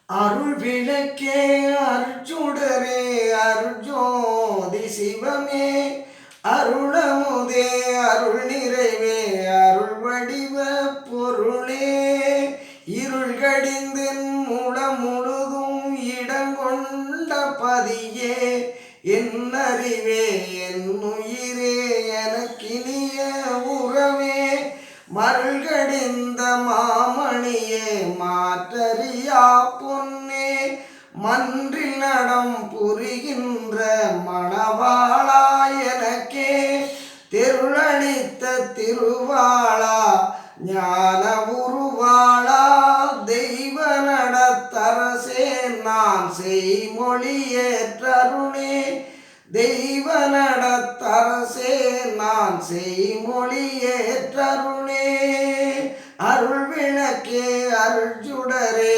அருள் விளக்கே அருட்சுடரே அருட்ஜோதி சிவமே அருளமுதே அருள் நிறைவே அருள் வடிவ பொருளே இருள் கடிந்தின் மூலம் முழுதும் இடங்கொண்ட பதியே என் அறிவே என் உயிரே எனக்கினிய உறவே மருள்கடிந்த மாமணியே மாற்றறியா பொன்னே மன்றில் நடம் புரிகின்ற மணவாளா எனக்கே தெருளளித்த திருவாளா ஞான உருவாளா தெய்வ நடத்தரசே நான் செய்மொழியேற்றருணே தெய்வ நடத்தரசே நான் செய்மொழியேற்றருணே அருள் விளக்கே அருட்சுடரே